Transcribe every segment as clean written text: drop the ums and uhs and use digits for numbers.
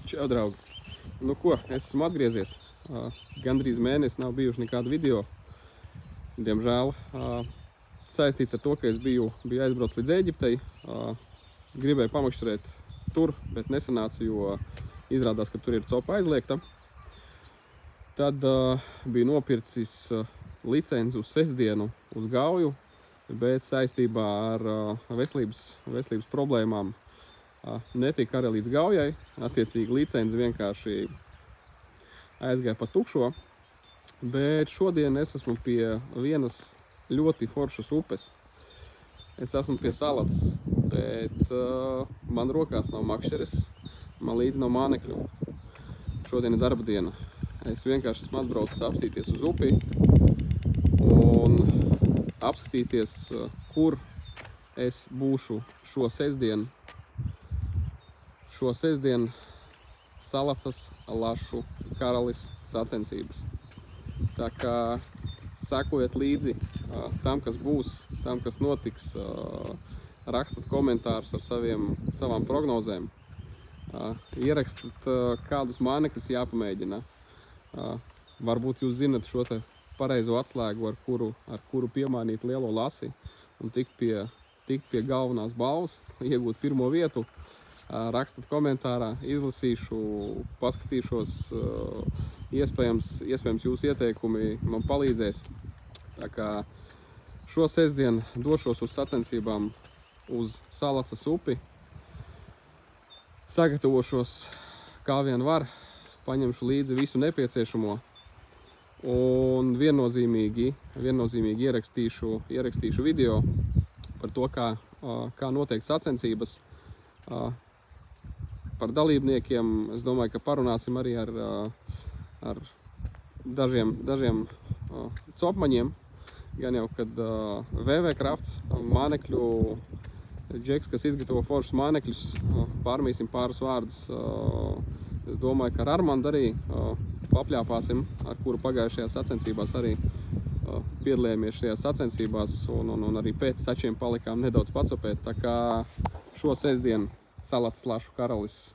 Čau, draugi! Nu ko, es esmu atgriezies. Gandrīz mēnesi nav bijuši nekādu video. Diemžēl saistīts ar to, ka es biju aizbraucis līdz Ēģiptei. Gribēju pamakšķerēt tur, bet nesanāca, jo izrādās, ka tur ir copa aizliegta. Tad biju nopircis licenci uz sestdienu uz Gauju, bet saistībā ar veselības problēmām netika arī līdz Gaujai. Attiecīgi licenci vienkārši aizgāja pa tukšo. Bet šodien es esmu pie vienas ļoti foršas upes. Es esmu pie Salacas, bet man rokās nav makšķeres, man līdzi nav mānekļu. Šodien ir darba diena. Es vienkārši esmu atbraucis apsīties uz upi un apskatīties, kur es būšu šo sestdienu Salacas lašu karalis sacensības. Tā kā sekojiet līdzi tam, kas būs, tam, kas notiks, rakstat komentārus ar savām prognozēm, ierakstat, kādus mānekļus jāpamēģina. Varbūt jūs zinat šo te pareizo atslēgu, ar kuru piemānīt lielo lasi un tikt pie galvenās balvas, iegūt pirmo vietu. Rakstat komentārā, izlasīšu, paskatīšos, iespējams jūsu ieteikumi man palīdzēs. Tā kā šo sestdienu došos uz sacensībām uz Salacas upi. Sagatavošos kā vien var, paņemšu līdzi visu nepieciešamo un viennozīmīgi ierakstīšu video par to, kā noteikt sacensības. Par dalībniekiem es domāju, ka parunāsim arī ar dažiem copmaņiem. Gan jau, kad VV Crafts, mānekļu džeks, kas izgatavo foršus mānekļus, pārmīsim pāris vārdus. Es domāju, ka ar Armandu arī papļāpāsim, ar kuru pagājušajās sacensībās arī piedalījāmies šajās sacensībās un arī pēc sačiem palikām nedaudz pacopēt. Tā kā šo sestdienu Salacas lašu karalis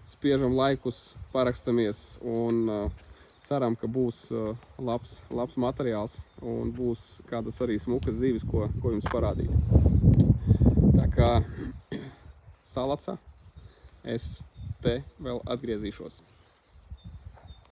spiežam laikus, parakstamies un ceram, ka būs labs materiāls un būs kādas arī smukas zivis, ko jums parādīt. Tā kā Salaca, es te vēl atgriezīšos.